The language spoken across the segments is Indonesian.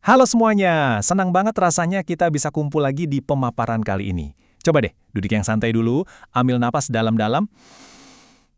Halo semuanya, senang banget rasanya kita bisa kumpul lagi di pemaparan kali ini. Coba deh, duduk yang santai dulu, ambil napas dalam-dalam.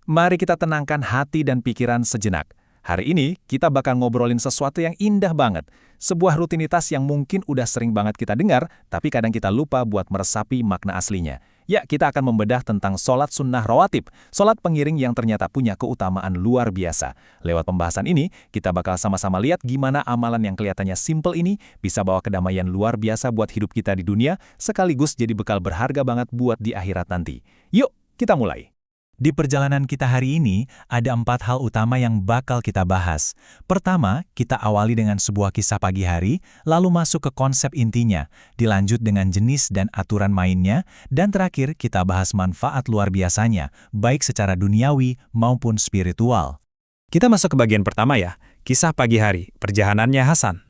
Mari kita tenangkan hati dan pikiran sejenak. Hari ini kita bakal ngobrolin sesuatu yang indah banget. Sebuah rutinitas yang mungkin udah sering banget kita dengar, tapi kadang kita lupa buat meresapi makna aslinya. Ya, kita akan membedah tentang sholat sunnah rawatib, sholat pengiring yang ternyata punya keutamaan luar biasa. Lewat pembahasan ini, kita bakal sama-sama lihat gimana amalan yang kelihatannya simple ini bisa bawa kedamaian luar biasa buat hidup kita di dunia, sekaligus jadi bekal berharga banget buat di akhirat nanti. Yuk, kita mulai. Di perjalanan kita hari ini, ada 4 hal utama yang bakal kita bahas. Pertama, kita awali dengan sebuah kisah pagi hari, lalu masuk ke konsep intinya, dilanjut dengan jenis dan aturan mainnya, dan terakhir kita bahas manfaat luar biasanya, baik secara duniawi maupun spiritual. Kita masuk ke bagian pertama ya, kisah pagi hari, perjalanannya Hasan.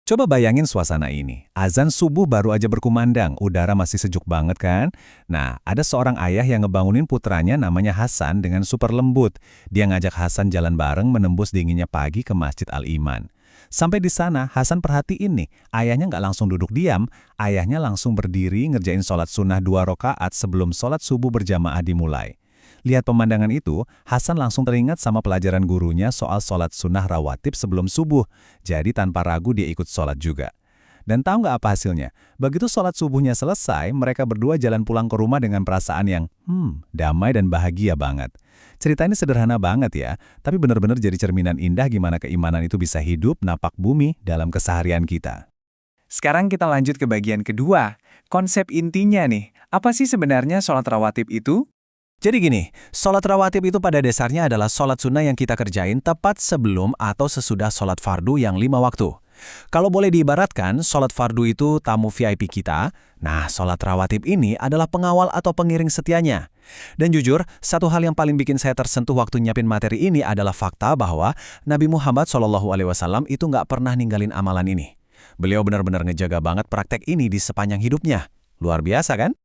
Coba bayangin suasana ini. Azan subuh baru aja berkumandang, udara masih sejuk banget kan? Nah, ada seorang ayah yang ngebangunin putranya namanya Hasan dengan super lembut. Dia ngajak Hasan jalan bareng menembus dinginnya pagi ke Masjid Al-Iman. Sampai di sana, Hasan perhatiin nih, ayahnya nggak langsung duduk diam, ayahnya langsung berdiri ngerjain sholat sunnah 2 rakaat sebelum sholat subuh berjamaah dimulai. Lihat pemandangan itu, Hasan langsung teringat sama pelajaran gurunya soal sholat sunnah rawatib sebelum subuh. Jadi tanpa ragu dia ikut sholat juga. Dan tahu nggak apa hasilnya? Begitu sholat subuhnya selesai, mereka berdua jalan pulang ke rumah dengan perasaan yang damai dan bahagia banget. Cerita ini sederhana banget ya, tapi benar-benar jadi cerminan indah gimana keimanan itu bisa hidup napak bumi dalam keseharian kita. Sekarang kita lanjut ke bagian kedua, konsep intinya nih, apa sih sebenarnya sholat rawatib itu? Jadi gini, sholat rawatib itu pada dasarnya adalah sholat sunnah yang kita kerjain tepat sebelum atau sesudah sholat fardu yang 5 waktu. Kalau boleh diibaratkan, sholat fardu itu tamu VIP kita, nah sholat rawatib ini adalah pengawal atau pengiring setianya. Dan jujur, satu hal yang paling bikin saya tersentuh waktu nyiapin materi ini adalah fakta bahwa Nabi Muhammad SAW itu nggak pernah ninggalin amalan ini. Beliau benar-benar ngejaga banget praktek ini di sepanjang hidupnya. Luar biasa kan?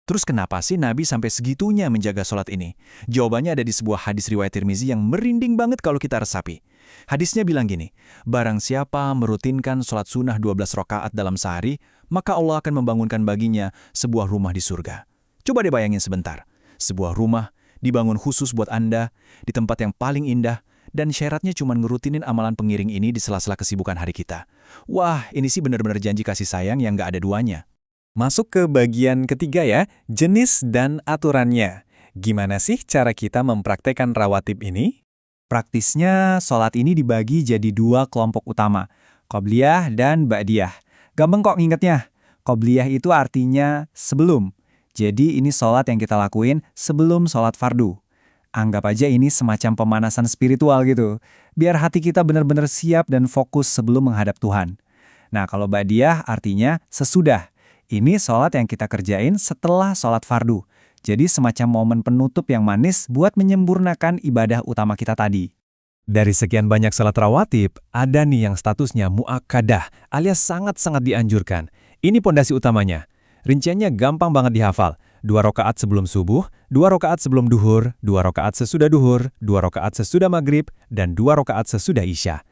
Terus kenapa sih Nabi sampai segitunya menjaga sholat ini? Jawabannya ada di sebuah hadis riwayat Tirmizi yang merinding banget kalau kita resapi. Hadisnya bilang gini, barang siapa merutinkan sholat sunnah 12 rakaat dalam sehari, maka Allah akan membangunkan baginya sebuah rumah di surga. Coba deh bayangin sebentar, sebuah rumah dibangun khusus buat Anda, di tempat yang paling indah, dan syaratnya cuma ngerutinin amalan pengiring ini di sela-sela kesibukan hari kita. Wah, ini sih benar-benar janji kasih sayang yang nggak ada duanya. Masuk ke bagian ketiga ya, jenis dan aturannya. Gimana sih cara kita mempraktekkan rawatib ini? Praktisnya, sholat ini dibagi jadi 2 kelompok utama, qobliyah dan ba'diyah. Gampang kok ngingetnya. Qobliyah itu artinya sebelum. Jadi ini sholat yang kita lakuin sebelum sholat fardu. Anggap aja ini semacam pemanasan spiritual gitu, biar hati kita benar-benar siap dan fokus sebelum menghadap Tuhan. Nah, kalau ba'diyah artinya sesudah. Ini sholat yang kita kerjain setelah sholat fardu. Jadi semacam momen penutup yang manis buat menyempurnakan ibadah utama kita tadi. Dari sekian banyak sholat rawatib, ada nih yang statusnya mu'akkadah, alias sangat-sangat dianjurkan. Ini pondasi utamanya. Rinciannya gampang banget dihafal. 2 rakaat sebelum subuh, 2 rakaat sebelum duhur, 2 rakaat sesudah duhur, 2 rakaat sesudah maghrib, dan 2 rakaat sesudah isya.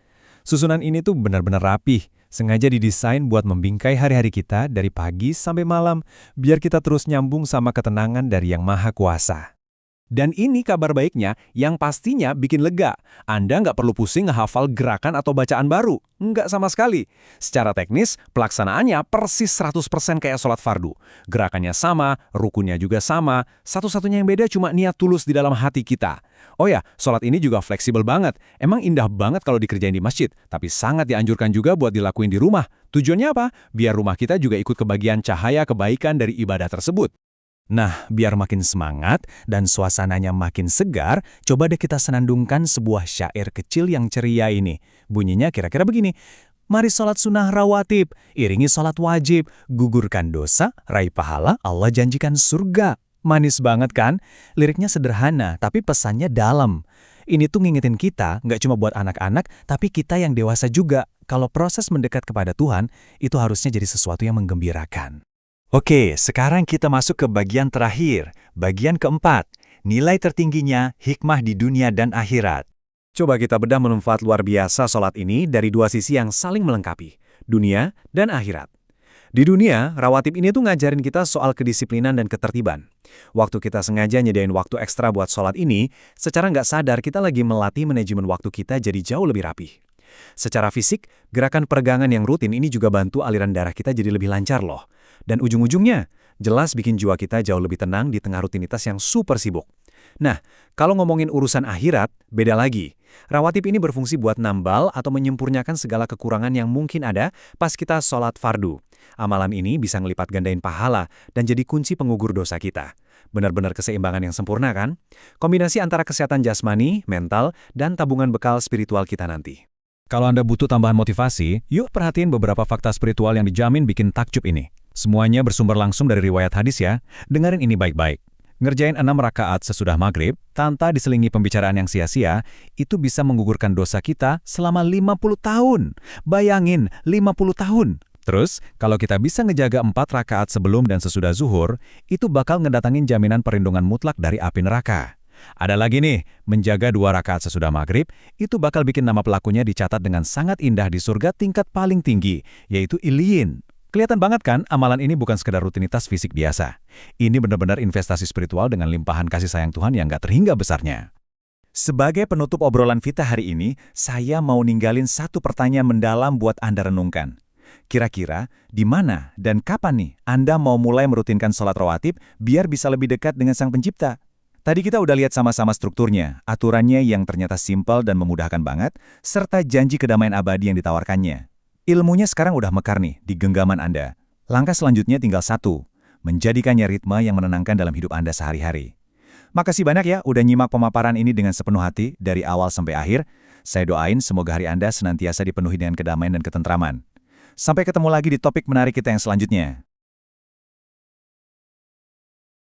Susunan ini tuh benar-benar rapih. Sengaja didesain buat membingkai hari-hari kita dari pagi sampai malam, biar kita terus nyambung sama ketenangan dari Yang Maha Kuasa. Dan ini kabar baiknya yang pastinya bikin lega. Anda nggak perlu pusing ngehafal gerakan atau bacaan baru. Nggak sama sekali. Secara teknis, pelaksanaannya persis 100% kayak sholat fardu. Gerakannya sama, rukunnya juga sama. Satu-satunya yang beda cuma niat tulus di dalam hati kita. Oh ya, sholat ini juga fleksibel banget. Emang indah banget kalau dikerjain di masjid, tapi sangat dianjurkan juga buat dilakuin di rumah. Tujuannya apa? Biar rumah kita juga ikut kebagian cahaya kebaikan dari ibadah tersebut. Nah, biar makin semangat dan suasananya makin segar, coba deh kita senandungkan sebuah syair kecil yang ceria ini. Bunyinya kira-kira begini. Mari sholat sunnah rawatib, iringi sholat wajib, gugurkan dosa, raih pahala, Allah janjikan surga. Manis banget kan? Liriknya sederhana, tapi pesannya dalam. Ini tuh ngingetin kita, nggak cuma buat anak-anak, tapi kita yang dewasa juga. Kalau proses mendekat kepada Tuhan, itu harusnya jadi sesuatu yang menggembirakan. Oke, sekarang kita masuk ke bagian terakhir, bagian keempat. Nilai tertingginya, hikmah di dunia dan akhirat. Coba kita bedah manfaat luar biasa sholat ini dari 2 sisi yang saling melengkapi. dunia, dan akhirat. Di dunia, rawatib ini tuh ngajarin kita soal kedisiplinan dan ketertiban. Waktu kita sengaja nyediain waktu ekstra buat sholat ini, secara nggak sadar kita lagi melatih manajemen waktu kita jadi jauh lebih rapih. Secara fisik, gerakan peregangan yang rutin ini juga bantu aliran darah kita jadi lebih lancar loh. Dan ujung-ujungnya, jelas bikin jiwa kita jauh lebih tenang di tengah rutinitas yang super sibuk. Nah, kalau ngomongin urusan akhirat, beda lagi. Rawatib ini berfungsi buat nambal atau menyempurnakan segala kekurangan yang mungkin ada pas kita sholat fardu. Amalan ini bisa ngelipat gandain pahala dan jadi kunci pengugur dosa kita. Benar-benar keseimbangan yang sempurna kan? Kombinasi antara kesehatan jasmani, mental, dan tabungan bekal spiritual kita nanti. Kalau Anda butuh tambahan motivasi, yuk perhatiin beberapa fakta spiritual yang dijamin bikin takjub ini. Semuanya bersumber langsung dari riwayat hadis ya. Dengerin ini baik-baik. Ngerjain 6 rakaat sesudah maghrib, tanpa diselingi pembicaraan yang sia-sia, itu bisa menggugurkan dosa kita selama 50 tahun. Bayangin, 50 tahun. Terus, kalau kita bisa ngejaga 4 rakaat sebelum dan sesudah zuhur, itu bakal ngedatangin jaminan perlindungan mutlak dari api neraka. Ada lagi nih, menjaga 2 rakaat sesudah maghrib, itu bakal bikin nama pelakunya dicatat dengan sangat indah di surga tingkat paling tinggi, yaitu Iliyin. Kelihatan banget kan, amalan ini bukan sekedar rutinitas fisik biasa. Ini benar-benar investasi spiritual dengan limpahan kasih sayang Tuhan yang gak terhingga besarnya. Sebagai penutup obrolan kita hari ini, saya mau ninggalin satu pertanyaan mendalam buat Anda renungkan. Kira-kira, di mana dan kapan nih Anda mau mulai merutinkan sholat rawatib biar bisa lebih dekat dengan Sang Pencipta? Tadi kita udah lihat sama-sama strukturnya, aturannya yang ternyata simpel dan memudahkan banget, serta janji kedamaian abadi yang ditawarkannya. Ilmunya sekarang udah mekar nih di genggaman Anda. Langkah selanjutnya tinggal satu, menjadikannya ritme yang menenangkan dalam hidup Anda sehari-hari. Makasih banyak ya udah nyimak pemaparan ini dengan sepenuh hati dari awal sampai akhir. Saya doain semoga hari Anda senantiasa dipenuhi dengan kedamaian dan ketentraman. Sampai ketemu lagi di topik menarik kita yang selanjutnya.